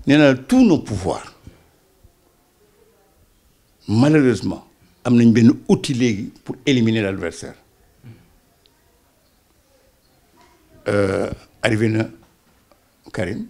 nee na tous nos pouvoirs malheureusement am nañ benn outil léegi pour éliminer l'adversaire arrivé na Karim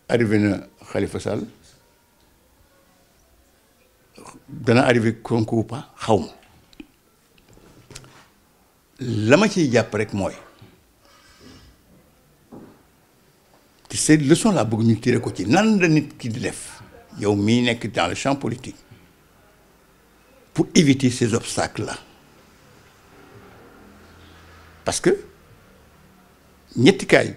arrivé na Khalifa Sall dana arrivé Sonko ou pas xaw ma la ma ciy jàpp rek mooy te ces leçons là bëgg ñu tiré ko ci nan la nit ki di def yow mii nekk dans le champ politique pour éviter ces obstacles là parce que ñetti kaay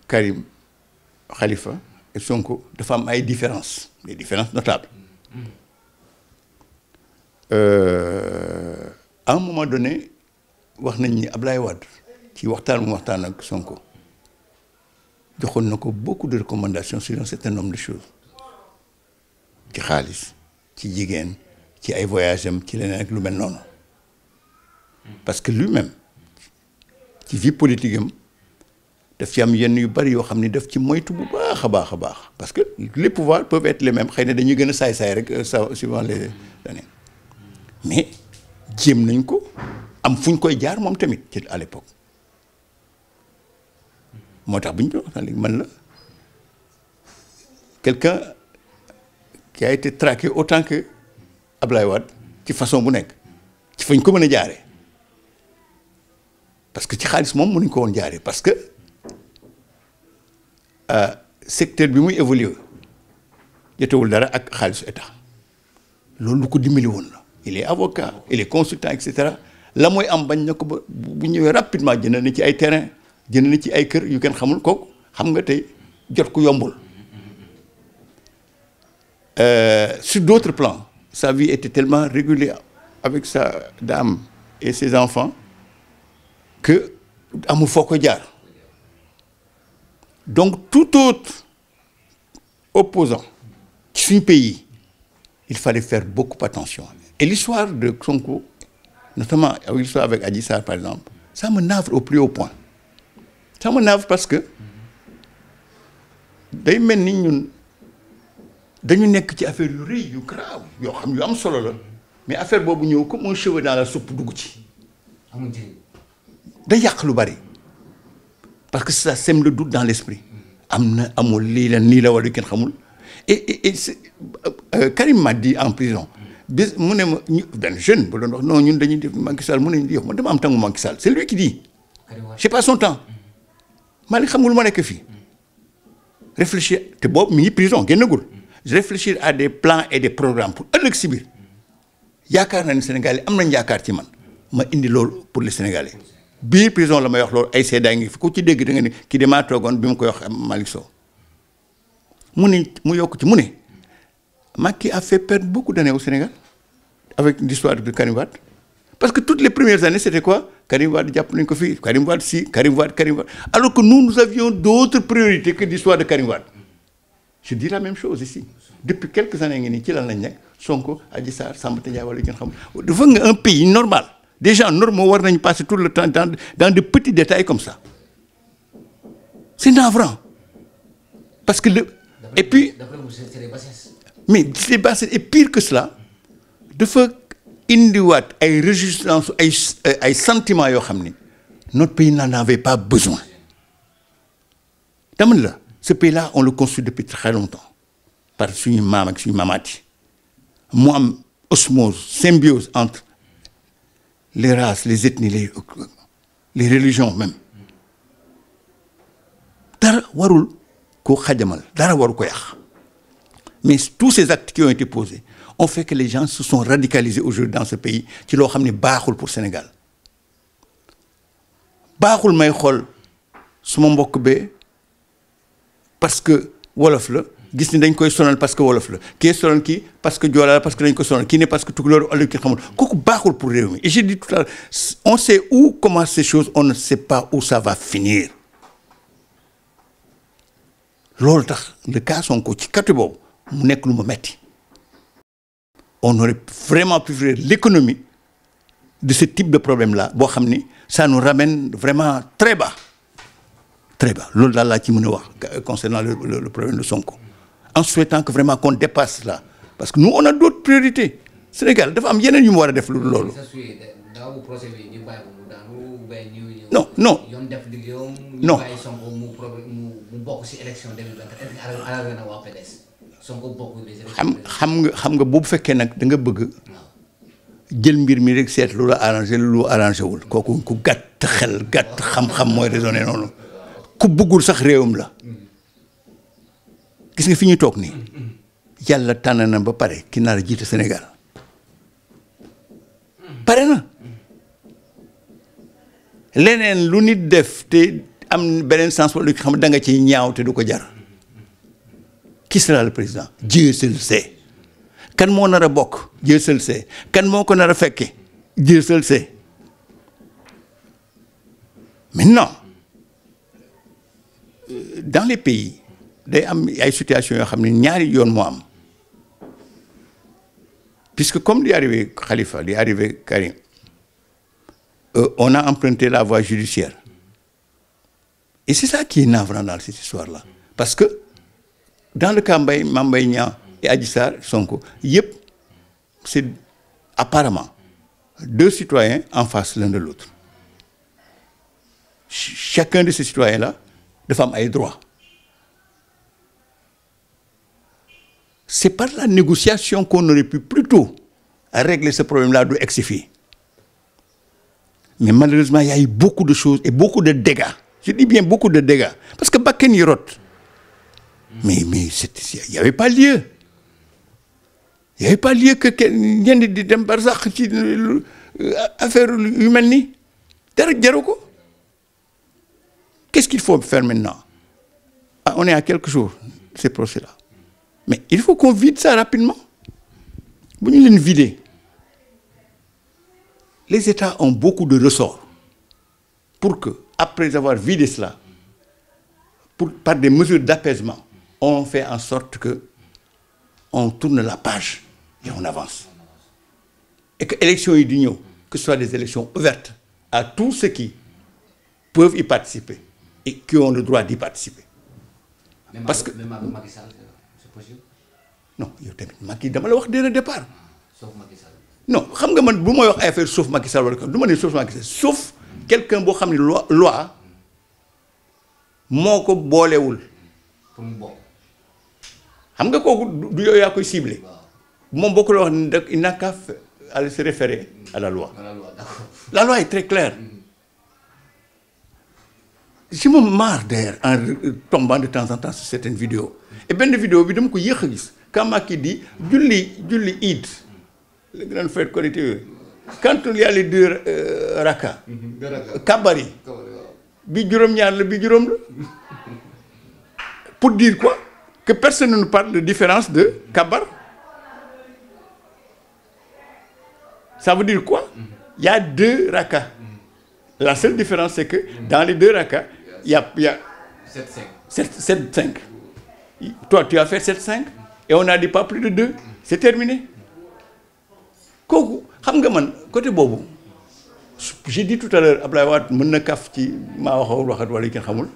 Karim Khalifa et Sonko dafa am ay différences des différences notables à un moment donné wax nañ ni Ablaye Wade ci waxtaan mu waxtaan ak Sonko joxoon na ko beaucoup de recommandations sur un certain nombre de choses ci xaalis ci jigéen ci ay voyages am ci leneen ak lu mel noonu parce que lui-même ci vie politique am daf ci am yenn yu bari yoo xam ni daf ci moytu bu baax a baax a baax parce que les pouvoirs peuvent être les mêmes xëy na dañuy gën a saay-saay rek suivant les années mais jéem nañ ko am fu ñu koy jaar moom tamit ci à l'époque moo tax bu ñu doon waxtaan léegi man la quelqu'un qui a été traqué autant que Ablaye Wade ci façon bu nekk ci fañ ko mën a jaaree parce que ci xaalis moom mënuñ ko woon jaaree parce que secteur bi muy évoluer jotewul dara ak xaalisu état loolu lu ko dimbali woon la il est avocat il est consultant et cetera la mooy am bañ na ko ba bu ñëwee rapidement jënd na ci ay terrain jënd na ci ay kër yu kenn xamul kooku xam nga tey jot ko yombul sur d'autres plans sa vie était tellement régulée avec sa dame et ses enfants que amul foo ko jaar donc tout autre opposant ci suñu pays il fallait faire beaucoup attention et l'histoire de Sonko notamment l'histoire avec Adji Sarr par exemple ça me navre au plus haut point ça me navre parce que day mel ni ñun dañu nekk ci affaire yu rëy yu grave yoo xam yu am solo la mais affaire boobu ñëw comme un cheveu dans la soupe dugg ci day yàq lu bari parce que ça sème le doute dans l'esprit am na amul lii la nii la wala kenn xamul et Karim m'a dit en prison bis mu ne ma ñu benn jeune bu doon wax non ñun dañuy def Macky Sall mu ne ñu yow man dama am tàngu Macky Sall c'est lui qui dit j'ai pas son temps Malick xam nga lu ma nekk fii réfléchir te boobu mi ngi prison génnagul réfléchir à des plans et des programmes pour ëllëg si biir yaakaar naa ne Sénégalais am nañ yaakaar ci man ma indi loolu pour les Sénégalais biir prison la may wax loolu ay seedaa ngi fi ku ci dégg da nga ne kii damaa toogoon bi ma koy wax Malick Sow mu ne mu yokk ci mu ne Macky a fait perdre beaucoup d'années au Sénégal avec l'histoire de Karim Wade parce que toutes les premières années c'était quoi Karim Wade jàpp nañ ko fii Karim Wade si Karim Wade alors que nous avions d'autres priorités que l'histoire de Karim Wade je dis la même chose ici depuis quelques années ngi nii ci lan lañ nekk Sonko Adji Sarr Samba Ndiaye wala ngeen xam dafa nga un pays normal des gens normaux war nañu passer tout le temps dans de petits détails comme ça c'est navrant parce que et puis mais c'est bassesse et pire que cela dafa indiwaat ay résistance ay sentiments yoo xam ni notre pays n'en avait pas besoin dama la ce pays-là on le construit depuis très longtemps par suñu maam ak suñu maamaat yi mu am osmose symbiose entre les races les ethnies les religions même dara warul koo xajamal dara waru ko yàq mais tous ces actes qui ont été posés ont fait que les gens se sont radicalisés aujourd'hui dans ce pays ci loo xam ne baaxul pour Sénégal baaxul may xool suma mbokk bee parce que wolof la gis ni dañ koy sonal parce que wolof la kii sonal kii parce que joola la parce que dañ koy sonal kii ne parce que tukulóor ëllëg ki xamul kooku baaxul pour réew mi et j'ai dit tout à l'heure on sait où commencent ces choses on ne sait pas où ça va finir loolu tax le cas Sonko ci côté boobu mu nekk lu ma metti on aurait vraiment pu faire l'économie de ce type de problème là boo xam ni ça nous ramène vraiment très bas loolu daal laa ci mën a wax concernant le problème de Sonko en souhaitant que vraiment qu'on dépasse là parce que nous on a d'autres priorités Sénégal dafa am yeneen yu mu war a def lu loolu. non non non xam nga boobu fekkee nag da nga bëgg jël mbir mi rek seet lu la arrangé wul kooku ku gàtt xel gàtt xam-xam mooy raisonné noonu ku bëggul sax réewam la gis nga fi ñu toog nii yàlla tànn na ba pare ki nar a jiite Sénégal pare na leneen lu nit def te am beneen sens wala xam da nga ci ñaaw te du ko jar qui sera le président Dieu seul sait kan moo nar a bokk Dieu seul sait kan moo ko nar a fekke Dieu seul sait maintenant dans les pays day am ay situations yoo xam ne ñaari yoon moo am puisque comme li arrivé Khalifa li arrivé Karim on a emprunté la voie judiciaire et c'est ça qui est navrant dans cette histoire-là parce que dans le cas Mame Mbaye Niang et Adji Sarr Sonko yëpp c'est apparemment deux citoyens en face l'un de l'autre chacun de ces citoyens-là dafa am ay droits c'est par la négociation qu'on aurait pu plutôt régler ce problème-là du egsi fii mais malheureusement il y a eu beaucoup de choses et beaucoup de dégâts je dis bien beaucoup de dégâts parce que bakken yi rot mais il y avait pas lieu que ñenn di dem bar sax ci affaire yu mel nii dara jaru ko qu'est-ce qu'il faut faire maintenant on est à quelques jours de ces procès-là mais il faut qu'on vide ça rapidement bu ñu leen vider les États ont beaucoup de ressorts pour que après avoir vidé cela par des mesures d'apaisement on fait en sorte que on tourne la page et on avance et que élections yi di ñëw que ce soit des élections ouvertes à tous ceux qui peuvent y participer et qui ont le droit d'y participer. Parce que même avec Macky Sall c'est possible. Non yow tamit Macky dama la wax dès le départ. Sauf Macky Sall. Non xam nga man bu may wax affaire sauf Macky Sall wala du ma ne sauf Macky Sall sauf quelqu'un boo xam ne loi moo ko boolewul. Pour mu bokk. xam nga kooku du yow yaa koy ciblé moom boo ko la wax ne il n'a qu'à se référer à la loi. À la loi, d'accord. La loi est très claire. Je me marre d'ailleurs en tombant de temps en temps sur certaines vidéos et benn vidéo bi dama ko yéex a gis quand Macky dit julli Eid les grandes fêtes correctes quand il y a les deux raka kabari bi juróom-ñaar la bi juróom la pour dire quoi que personne ne nous parle de différence de kabar ça veut dire quoi il y a deux raka la seule différence c'est que dans les deux raka il y a 7-5. Toi, tu as fait 7-5 et on n'a dit pas plus de 2. C'est terminé. Kooku xam nga man côté boobu j'ai dit tout à l'heure Abdoulaye Wade mën na kaf ci maa waxat wala kenn xamul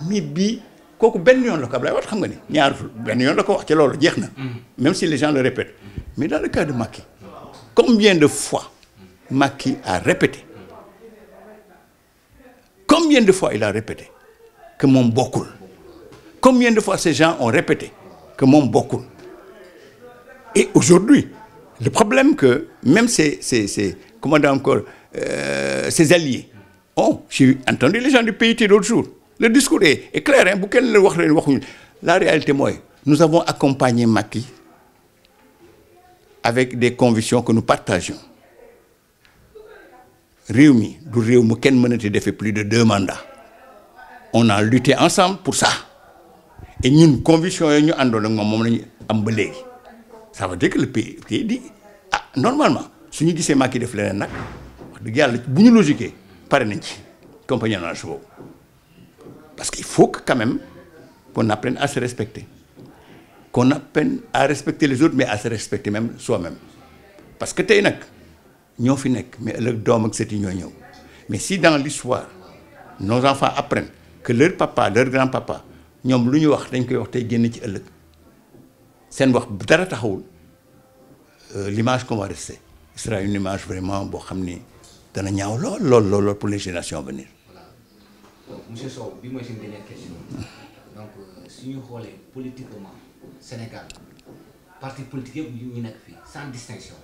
mais bii kooku benn yoon la ko Abdoulaye Wade xam nga ni ñaar benn yoon la ko wax ci loolu jeex na même si les gens le répètent mais dans le cas de Macky combien de fois Macky a répété combien de fois il a répété que moom bokkul combien de fois ces gens ont répété que moom bokkul et aujourd'hui le problème que même ces comment dire encore ces alliés j'ai entendu les gens du PIT l'autre jour le discours est clair hein bu kenn la wax leen waxuñu la réalité mooy nous avons accompagné Macky avec des convictions que nous partageons réew mi du réew mu kenn mënati defee plus de 2 mandats on a lutté ensemble pour ça et ñun conviction yooyu ñu àndoon ak moom la ñu am ba léegi ça veut dire que le pays dit normalement su ñu gisee Macky def leneen nag wax dëgg yàlla bu ñu logiqué pare nañ ci compagnonnage boobu parce qu'il faut que quand même qu'on apprenne à se respecter qu'on apprenne à respecter les autres mais à se respecter même soi-même parce que tey nag ñoo fi nekk mais ëllëg doom ak sët yi ñoo ñëw mais si dans l'histoire nos enfants apprennent que leur papa leur grand-papa ñoom lu ñu wax dañ koy wax tey génn ci ëllëg seen wax dara taxawul l'image qu'on va rester sera une image vraiment boo xam ni dana ñaaw lool pour les générations à venir. Voilà. Donc monsieur Sow bi mooy suñu dernière question donc su ñu xoolee politiquement Sénégal parti politique yëpp ñu nekk fii sans distinction.